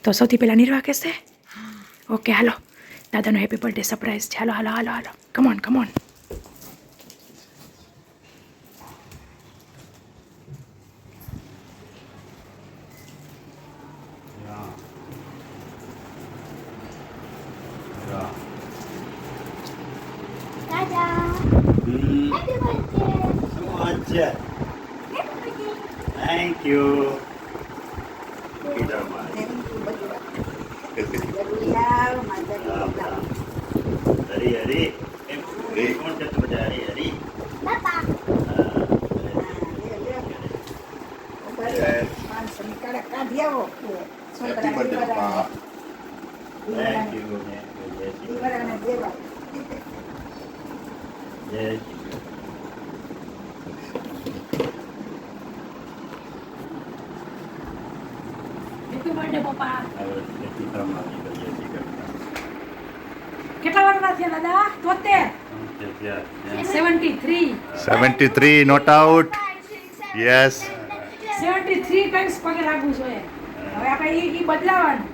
તો સૌથી પહેલા નિર્વાહ કહેશે. ઓકે હાલો, દાદાનો હેપી બર્થડે સરપ્રાઈઝ છે. હાલો હાલો હાલો હાલો, come on come on. Thank you. Hari hari. Kau cakap pada hari hari. Bapa. Happy birthday, Pak. Thank you. Yes. Happy birthday પપ્પા. Kita કેટલા વર્ષના થયા દાદા? 73. 73 not out. Yes. 73 ટાઈમ્સ પગે લાગવું જોઈએ. હવે આપણે ઈ બદલાવાનું.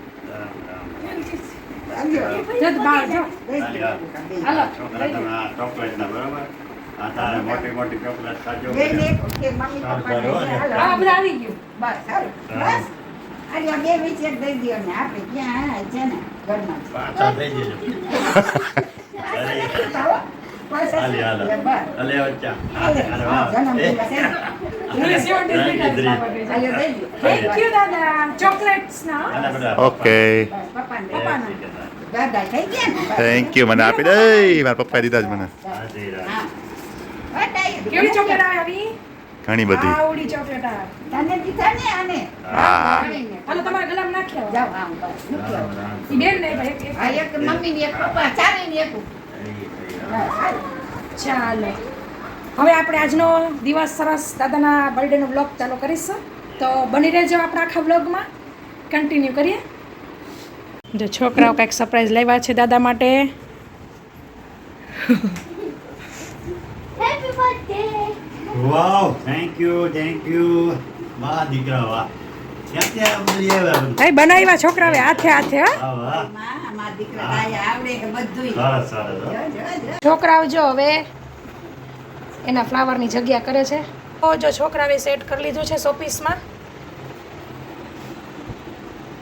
જત બાર જો. હાલો. ચોકલેટ ના બરાબર. આ તારે મોટી મોટી ચોકલેટ ખાજો. કે મમ્મી પપ્પા આ બધા આવી ગયું. બસ સારું બસ અરે આ બે વિચેર દઈ દ્યો ને આપણે ક્યાં છે ને ઘરમાં પાછા થઈ જજો. હાલી હાલો. હાલે વચ્ચા. થેન્ક યુ દાદા. ચોકલેટ્સ ના. ઓકે. દાદા થઈ ગયા ને થેન્ક યુ મને આપી દે. મારા પપ્પાએ દીધા જ મને. કેવી ચોકલેટ આવી? ઘણી બધી. આવડી ચોકલેટ આવે. તને દીધા ને આને હા. હાલો તમારા ગલામાં નાખ્યો. જાવ આમ બસ મૂકી આવો. ઈ બેન નહીં ભાઈ. આ એક મમ્મી ની એક પપ્પા ચારે ની એક ચાલો હવે આપણે આજનો દિવસ સરસ દાદાના બર્થડેનો વ્લોગ ચાલુ કરીશું. તો બની રહેજો આપણા આખા વ્લોગમાં. કન્ટિન્યુ કરીએ. જો છોકરાઓ કંઈક સરપ્રાઈઝ લેવા છે દાદા માટે. Happy birthday! Wow thank you વાહ દીકરા વાહ ક્યાં ક્યાં બધી આવ્યા ભાઈ બનાવ્યા છોકરાઓએ હાથે હાથે. હા વાહ મારા દીકરા ગાય આવડે કે બધુંય સરસ સરસ છોકરાઓ જો હવે એના ફ્લાવરની જગ્યા કરે છે. તો જો છોકરાઓએ સેટ કરી લીધું છે શોપીસમાં.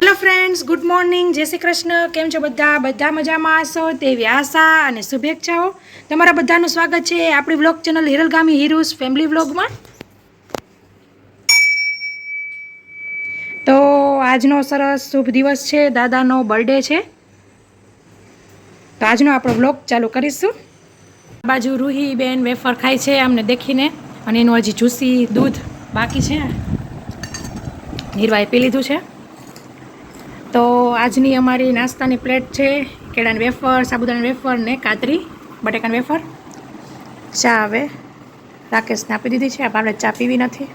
હેલો ફ્રેન્ડ્સ, ગુડ મોર્નિંગ, જય શ્રી કૃષ્ણ. કેમ છો બધા? બધા મજામાં હશો તેવી આશા અને શુભેચ્છાઓ. તમારા બધાનું સ્વાગત છે આપણી વ્લોગ ચેનલ હિરલ ગામી હીરુસ ફેમિલી વ્લોગમાં. તો આજનો સરસ શુભ દિવસ છે, દાદાનો બર્થડે છે. તો આજનો આપણો વ્લોગ ચાલુ કરીશું. આ બાજુ રૂહી બેન વેફર ખાય છે અમને દેખીને, અને એનું હજી જ્યુસી દૂધ બાકી છે. નીરવાએ પી લીધું છે. તો આજની અમારી નાસ્તાની પ્લેટ છે કેળાની વેફર, સાબુદાણાની વેફર ને કાતરી બટેકાની વેફર. ચા હવે રાકેશને આપી દીધી છે. આપણે ચા પીવી નથી.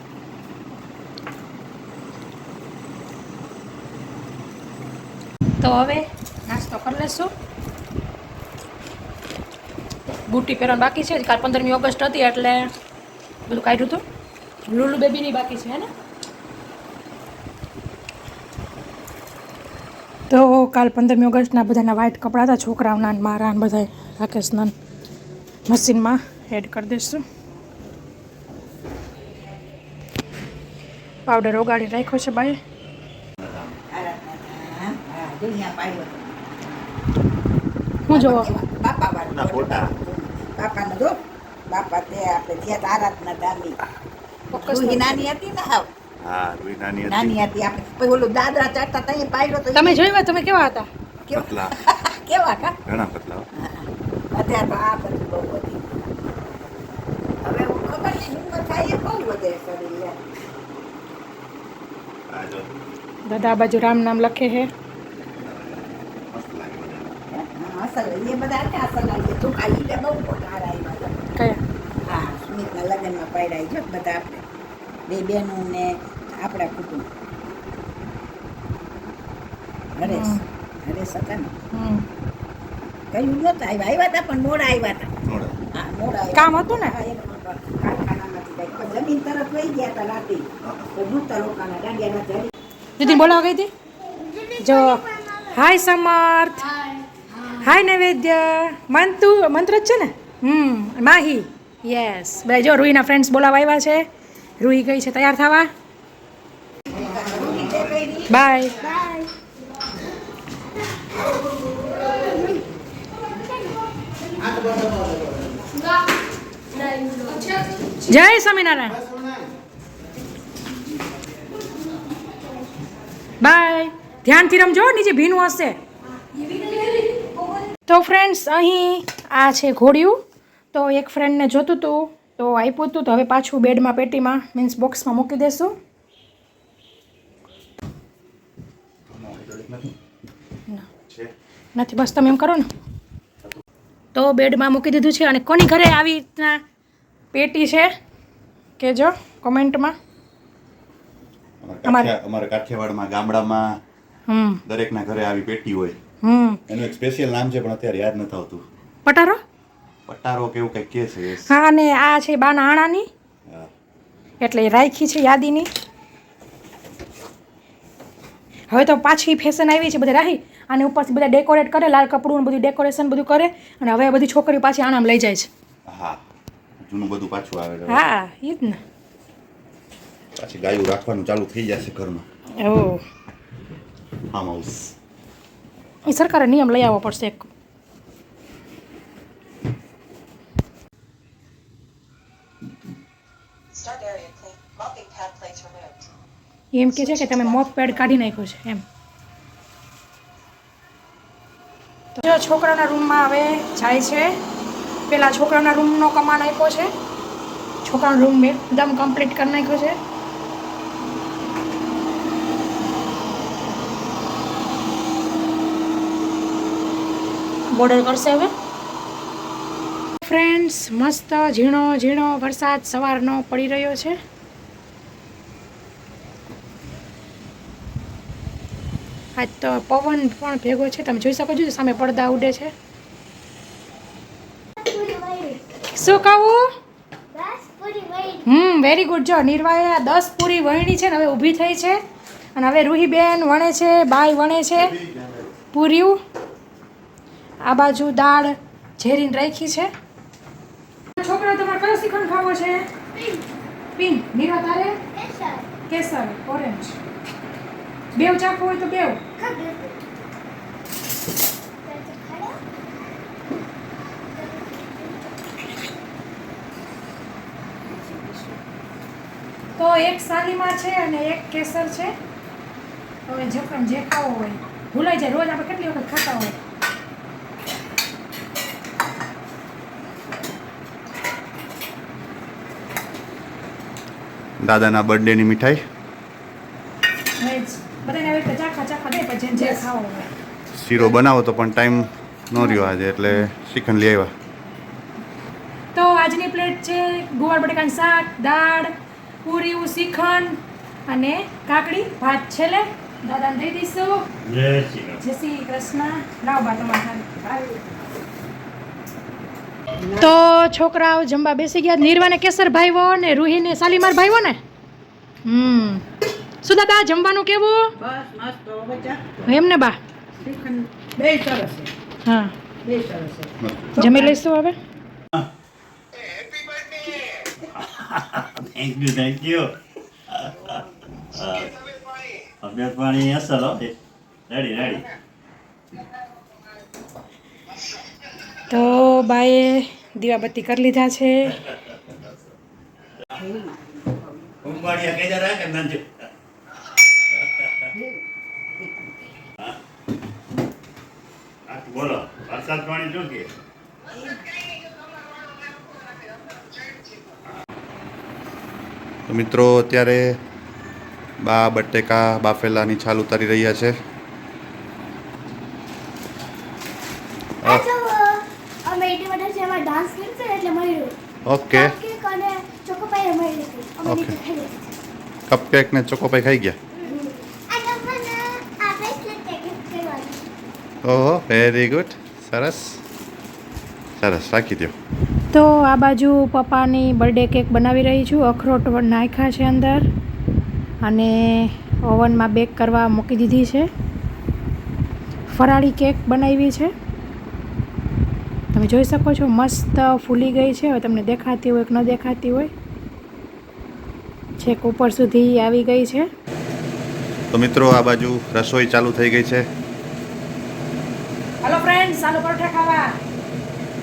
તો હવે નાસ્તો કરી લેશું. બુટી પહેરવાનું બાકી છે. કાલ 15મી ઓગસ્ટ હતી એટલે બધું કાઢ્યું હતું. લુલુ બેબીની બાકી છે ને. તો કાલ 15મી ઓગસ્ટના બધાના વ્હાઇટ કપડાં હતા છોકરાઓના ને મારા ને બધા રાકેશના. મશીનમાં એડ કરી દઈશું. પાવડર ઓગાળી રાખ્યો છે બાએ. દુનિયા પાડ્યો હું જોવો બાપા વાળો ના ફોટા બાપાનો જો બાપા તે આપણે જ્યાં તારાતના દાદી ચોક્કસ રૂહી નાની હતી ને હાવ હા રૂઈ નાની નાની હતી આપણે પછી ઓલું દાદરા ચડતા તઈ પાડ્યો તો તમે જોયું તમે કેવા હતા? પતલા કેવા કા ઘણા પતલા અત્યારે તો આ બધું બહુ વધી હવે હું ખબર નહીં ઉંમર થાય એ બહુ વધે શરીર આ જો દાદા આ બાજુ રામ નામ લખે છે. મસ્ત લાગે બધા અસલ એ બધા હતા અસલ લાગે તું ખાઈ લે બહુ મોટા આવ્યા કયા? હા સુમિતના લગ્નમાં પાડ્યા જો બધા આપણે બે બહેનો ને આપણા કુટુંબ હરેશ હતા ને કયું નહોતા આવ્યા હતા પણ મોડા આવ્યા હતા નોડા હા મોડા કામ હતું ને? કારખાનામાંથી કંઈક મંદિર તરફ લઈ ગયા હતા રાતે તો દૂતા લોકોના દાંડિયાના ચડી દીદી બોલાવા ગઈ હતી જો હાય સમર્થ હાય નૈવેદ્ય મંત્ર જ છે ને માહી યસ બે જો રૂહીના ફ્રેન્ડ્સ બોલાવા આવ્યા છે રૂહી ગઈ છે તૈયાર થવા બાય જય સ્વામિનારાયણ બાય ધ્યાનથી રમજો નીચે ભીનું હશે તો ફ્રેન્ડ્સ અહીં આ છે ઘોડિયું તો એક ફ્રેન્ડને જોતું હતું તો આપ્યું હતું તો હવે પાછું બેડમાં પેટીમાં મીન્સ બોક્સમાં મૂકી દેશું નથી બસ તમે એમ કરો ને તો બેડમાં મૂકી દીધું છે અને કોની ઘરે આવી રીતના પેટી છે કહેજો કોમેન્ટમાં અમારા કાઠિયાવાડમાં ગામડામાં દરેકના ઘરે આવી પેટી હોય એનું એક સ્પેશિયલ નામ છે પણ અત્યારે યાદ નથી આવતું પટારો પટારો કેવું કંઈક કે છે હા અને આ છે બાના આણાની એટલે રાખી છે યાદીની હવે તો પાછી ફેશન આવી છે બધા રાહી અને ઉપરથી બધા ડેકોરેટ કરે લાલ કપડું બધું ડેકોરેશન બધું કરે અને હવે બધી છોકરીઓ પાછી આણામ લઈ જાય છે હા જૂનું બધું પાછું આવે છે હા એ જ ને પાછી ગાયું રાખવાનું ચાલુ થઈ જશે ઘરમાં ઓ ફાર્મ હાઉસ એ સરકારે નિયમ લઈ આવવો પડશે એક એમ કે છે કે તમે મોપ પેડ કાઢી નાખ્યો છે એમ તો જો છોકરાના રૂમમાં હવે જાય છે પેલા છોકરાના રૂમનો કમાન આપ્યો છે છોકરાનો રૂમ એકદમ કમ્પ્લીટ કરી નાખ્યો છે બોર્ડર કરશે હવે ફ્રેન્ડ્સ મસ્ત ઝીણો ઝીણો વરસાદ સવારનો પડી રહ્યો છે આજ તો પવન પણ ભેગો છે તમે જોઈ શકો છો સામે પડદા ઉડે છે શું કહું વેરી ગુડ જો નિર્વાએ 10 પૂરી વહેણી છે ને હવે ઊભી થઈ છે અને હવે રૂહીબેન વણે છે બાય વણે છે પૂર્યું આ બાજુ દાળ ઝેરીને રાખી છે છોકરા તમારે કયો શ્રીખંડ ખાવો છે પિંક નીરા તારે કેસર ઓરેન્જ બેવ ચાખવો હોય તો બેવ તો એક સાલીમાં છે અને એક કેસર છે હવે જે ખાવો હોય ભૂલાઈ જાય રોજ આપણે કેટલી વખત ખાતા હોય દાદાના બર્થડેની મીઠાઈ બધાને આવી રીતે ચાખા દે પછી જે ખાવો હોય શીરો બનાવો તો પણ ટાઈમ ન રહ્યો આજે એટલે શ્રીખંડ લઈ આવ્યા તો આજની પ્લેટ છે ગુવાર બટેકાનું શાક દાળ પૂરીયું શ્રીખંડ અને કાકડી ભાત છેલ્લે દાદાને દઈ દઈશું જય શ્રી કૃષ્ણ લાવ બા તમારે તો છોકરાઓ જમવા બેસી ગયા નિર્વાને કેસર ભાઈવો ને રૂહીને સાલીમાર ભાઈવો ને શું દાદા જમવાનું કેવું બસ મસ્ત બચ્ચા એમને બા બે સરસ છે હા બે સરસ છે જમી લઈશું હવે થેન્ક યુ અભ્યાસ પાણી અસલ હો રેડી તો બાએ દીવાબત્તી કરી લીધા છે બોલો વરસાદ પાણી શું કે તો મિત્રો અત્યારે બા બટેકા બાફેલાની છાલ ઉતારી રહ્યા છે ઓકે ઓકે કપકેક ને ચોકોપાઈ ખાઈ ગયા ઓહો વેરી ગુડ સરસ સરસ રાખી દો તો આ બાજુ પપ્પાની બર્થડે કેક બનાવી રહી છું. અખરોટ નાખ્યા છે અંદર અને ઓવનમાં બેક કરવા મૂકી દીધી છે. ફરાળી કેક બનાવી છે. તમે જોઈ શકો છો મસ્ત ફૂલી ગઈ છે. હવે તમને દેખાતી હોય કે ન દેખાતી હોય, છેક ઉપર સુધી આવી ગઈ છે. તો મિત્રો આ બાજુ રસોઈ ચાલુ થઈ ગઈ છે. હેલો ફ્રેન્ડ્સ, આલુ પરોઠા ખાવા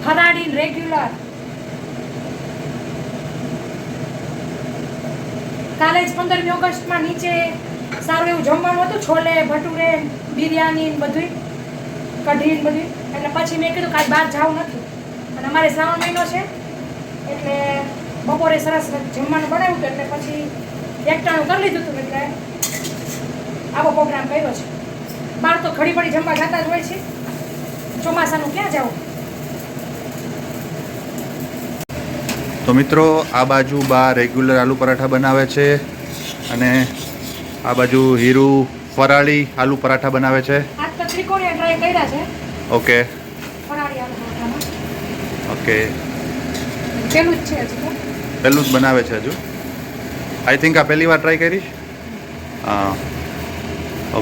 ફરાળી રેગ્યુલર. કાલે જ 15મી ઓગસ્ટમાં નીચે સારું એવું જમવાનું હતું, છોલે ભટુરે બિરયાની ને બધું, કઢી ને બધું. એટલે પછી મેં કીધું કાંઈ બહાર જવું નથી અને અમારે શ્રાવણ મહિનો છે એટલે બપોરે સરસ જમવાનું બનાવ્યું હતું. એટલે પછી એકટાણું કરી લીધું હતું એટલે આવો પ્રોગ્રામ કર્યો છે. બહાર તો ઘડી પડી જમવા જતા જ હોય છે, ચોમાસાનું ક્યાં જવું. તો મિત્રો આ બાજુ બા રેગ્યુલર આલુ પરાઠા બનાવે છે અને આ બાજુ હીરુ ફરાળી આલુ પરાઠા બનાવે છે. આજ તો ત્રિકોણીય ટ્રાય કર્યા છે ઓકે ફરાળી આલુ પરોઠામાં. ઓકે, પેલું જ છે હજી તો. પહેલું જ બનાવે છે હજુ. આઈ થિંક આ પહેલી વાર ટ્રાય કરી. હા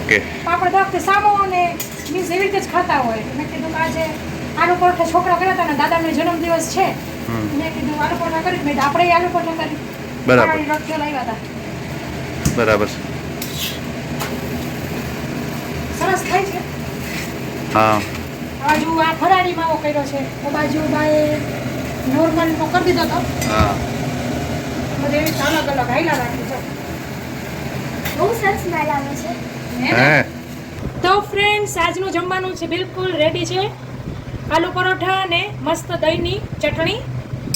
ઓકે. આપણે તો વખતે સામો અને મીન્સ એવી રીતે જ ખાતા હોય. મેં કીધું કે આજે આલુ પરોઠા છોકરા કર્યા હતા ને દાદાનો જન્મદિવસ છે, મેં કીધું આલુ પરોઠા કરી. મેં આપણે આલુ પરોઠા કરી. બરાબર. ફરાળી રોટલીઓ લાવ્યા હતા. બરાબર. સરસ થાય છે. હા આ બાજુ આ ફરાળી માવો કર્યો છે, આ બાજુ બાએ નોર્મલ તો કરી દીધો હતો. હા બધે એવી અલગ અલગ હાઈલા રાખી છે. બહુ સરસ સ્મેલ આવે છે. હે તો ફ્રેન્ડ્સ, આજનું જમવાનું છે બિલકુલ રેડી છે. આલુ પરોઠા અને મસ્ત દહીંની ચટણી.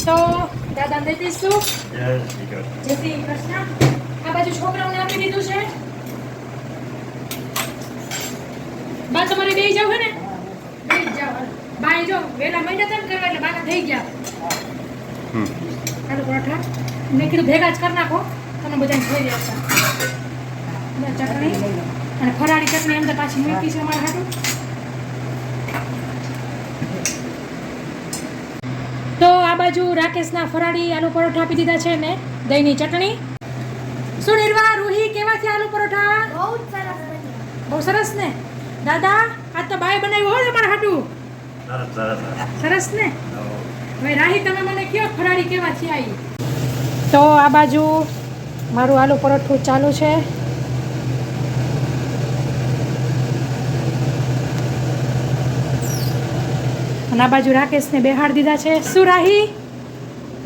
તો દાદા દઈ દઈશું. જય શ્રી કૃષ્ણ. આ બાજુ છોકરાઓને આપી દીધું છે. બા તમારે બેસી જાવ હે ને? બેસી જાવ. બાય જો વેલા મહિના તેમ કરવા એટલે બાના થઈ ગયા. આલુ પરોઠા મેં કીધું ભેગા જ કરી નાખો, તમને બધાને જોઈ રહેશે. ચટણી અને ફરાળી ચટણી અંદર પાછી મૂકી છે અમારા હાટું. તો આ બાજુ રાકેશના ફરાળી આલુ પરોઠા આપી દીધા છે ને દહીંની ચટણી. શું નિર્વા રૂહી કેવા છે આલુ પરોઠા? બહુ જ સરસ બન્યું. બહુ સરસ ને દાદા? આજ તો બાય બનાવ્યું હોય અમારા હાટું. સરસ ને. હવે રાહી તમે મને કયો ફરાળી કેવા છે આવી? તો આ બાજુ મારું આલુ પરોઠું ચાલુ છે. અને આ બાજુ રાકેશને બેહાડ દીધા છે. શું રાહી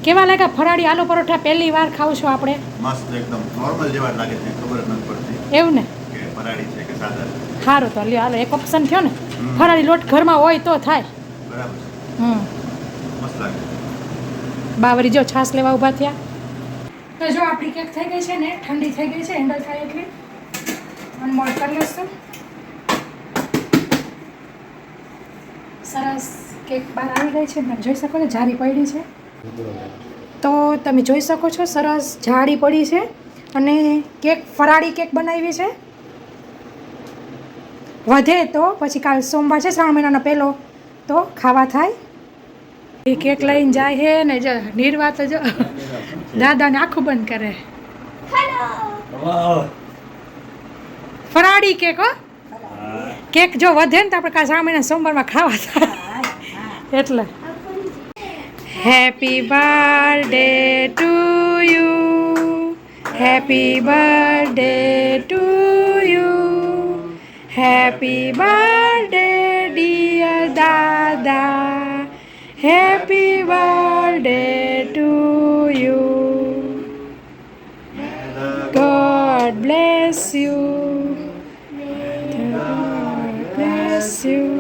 કેવા લાગ્યા ફરાળી આલુ પરોઠા? પહેલી વાર ખાવ છો આપણે? મસ્ત એકદમ નોર્મલ જેવા લાગે છે, ખબર જ નથી પડતી એવું ને? કે ફરાળી છે કે સાદા. સારું તો લ્યો હાલો, એક ઓપ્શન થયો ને. ફરાળી લોટ ઘરમાં હોય તો થાય. બરાબર મસ્ત લાગે. બાવરી જો છાશ લેવા ઊભા થયા. તો જો આપણી કેક થઈ ગઈ છે ને, ઠંડી થઈ ગઈ છે, હેન્ડલ થાય એટલી અનમોલ્ડ કરી લઈશું. સરસ કેક બહાર આવી ગઈ છે, તમે જોઈ શકો છો જારી પડી છે. તો તમે જોઈ શકો છો સરસ જાડી પડી છે અને કેક ફરાળી કેક બનાવી છે. વધે તો પછી કાલ સોમવાર છે, શ્રાવણ મહિનાનો પહેલો, તો ખાવા થાય. એ કેક લઈને જાય છે ને જો નિર્વા તો જો દાદાને આખું બંધ કરે. ફરાળી કેક હો. કેક જો વધે ને તો આપણે કાલ શ્રાવણ મહિના સોમવારમાં ખાવા થાય એટલે. Happy birthday to you, happy birthday to you, happy birthday dear Dada, happy birthday to you, God bless you, God bless you.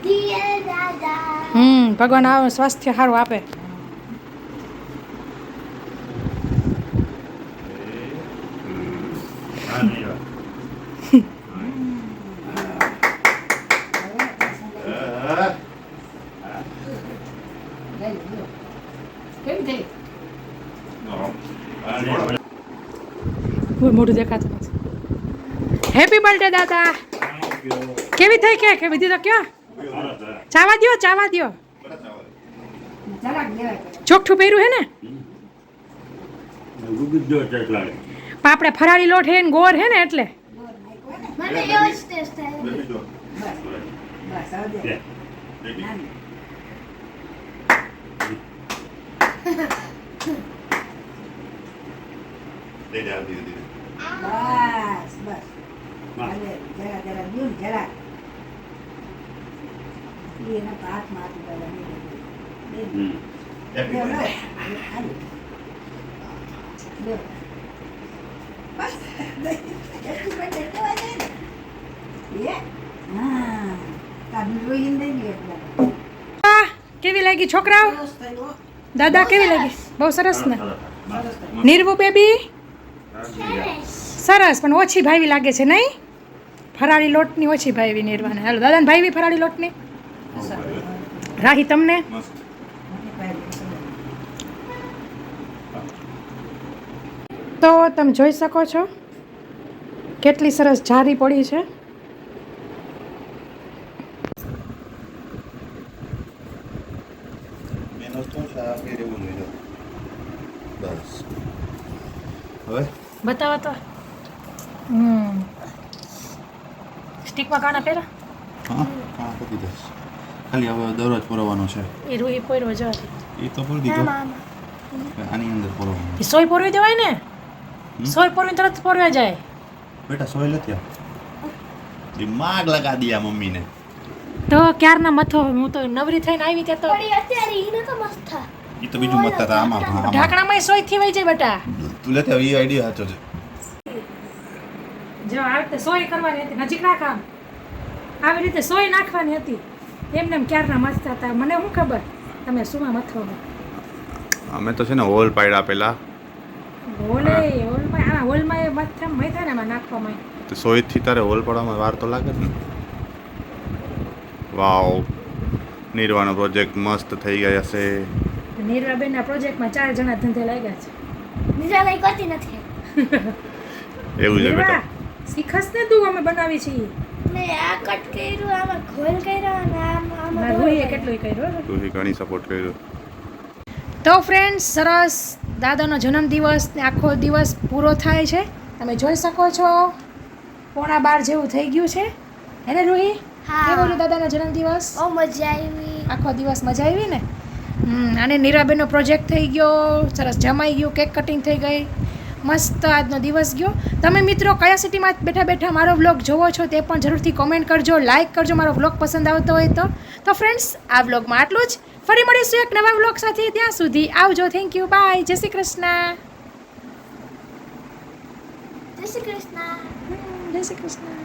Dear Dada. ભગવાન આવું સ્વાસ્થ્ય સારું આપે. કેમ થઈ? મોઢું દેખાતું નથી. હેપી બર્થડે દાદા. કેવી થઈ કે દીધો કયો? ચાવા દ્યો ચાવા દ્યો. જરાક લેવાય પડે. ચોખ્ઠું પહેર્યું હે ને પણ આપણે ફરાળી લોટ હે ને ગોળ હે ને એટલે ગોળ નાખ્યો ને. મને એવો જ ટેસ્ટ થાય બસ હવે દે. ના, ના. બસ બસ હવે જરા જરા દ્યો ને જરા. ઈ એના હાથમાં આપી દેવાનું. દે દે. લ્યો, લ્યો. હાલો. લ્યો. બસ. એટલું બધું કહેવાય જાય ને. લે. હા. તારું લોહી દઈ દે એટલે. આ કેવી લાગી છોકરાઓ સરસ થયું હો. દાદા કેવી લાગી બહુ સરસ ને સરસ થયું. નીરવું બેબી સરસ પણ ઓછી ભાવી લાગે છે નહીં ફરાળી લોટની ઓછી ભાવી નીરવાને હાલો દાદાને ભાવી ફરાળી લોટની રાહી તમને મને ભાઈ સરસ. તો તમે જોઈ શકો છો કેટલી સરસ જારી પડી છે બસ હવે બતાવો તો સ્ટીકમાં કાણા પહેરા હા હા પતી જશે ખાલી હવે દરરોજ પરવાનો છે એ રૂહી પોરવો જો એ તો પૂરી દીધો આની અંદર પરવાનો એ સોય પોરવી દેવાય ને સોય પોરવી તરત પોરવા જાય બેટા સોય લેતી આવ દિમાગ લગા દિયા મમ્મીને તો ક્યારના મથો હું તો નવરી થઈને આવી ત્યાં તો પડી અત્યારે ઈને તો મસ્ત થા એ તો બીજું મત હતા આમાં ઢાંકણામાં સોય થી વહી જાય બેટા તું લેતી આવ એ આઈડિયા સાચો છે જો આ રીતે સોય કરવાની હતી નજીક રાખ આમ આવી રીતે સોય નાખવાની હતી એમને એમ ક્યારના મથતા હતા મને શું ખબર તમે શુંમાં મથો અમે તો છે ને હોલ પાડ્યા પેલા હોલમાં હા હોલમાં એ મથા મથા ને એમાં નાખવામાં તો સોયથી તારે હોલ પાડવામાં વાર તો લાગે જ ને વાવ નિર્વાણો પ્રોજેક્ટ મસ્ત થઈ ગયા છે નીરવાબેનના પ્રોજેક્ટમાં 4 જણા ધંધે લાગ્યા છે બીજા કઈ કરતી નથી એવું છે નીરવા બેટા શીખસ ને તું અમે બનાવી છીએ ને આ કટ કર્યું આમાં ઘોલ કર્યો અને આમાં મારા રૂહીએ કેટલું કર્યું હો. તું ઘણી સપોર્ટ કર્યો તો ફ્રેન્ડ્સ સરસ દાદાનો જન્મદિવસ ને આખો દિવસ પૂરો થાય છે તમે જોઈ શકો છો 11:15 જેવું થઈ ગયું છે હે ને રૂહી હા. કેવો રહ્યો દાદાનો જન્મદિવસ બહુ મજા આવી આખો દિવસ મજા આવી ને અને નીરાબેનનો પ્રોજેક્ટ થઈ ગયો સરસ જમાઈ ગયું કેક કટિંગ થઈ ગઈ મસ્ત આજનો દિવસ ગયો તમે મિત્રો કયા સિટીમાં બેઠા બેઠા મારો વ્લોગ જોવો છો તે પણ જરૂરથી કોમેન્ટ કરજો લાઇક કરજો મારો વ્લોગ પસંદ આવતો હોય તો ફ્રેન્ડ્સ આ વ્લોગમાં આટલું જ ફરી મળીશું એક નવા વ્લોગ સાથે ત્યાં સુધી આવજો થેન્ક યુ બાય જય શ્રી કૃષ્ણ જય શ્રી કૃષ્ણ જય શ્રી કૃષ્ણ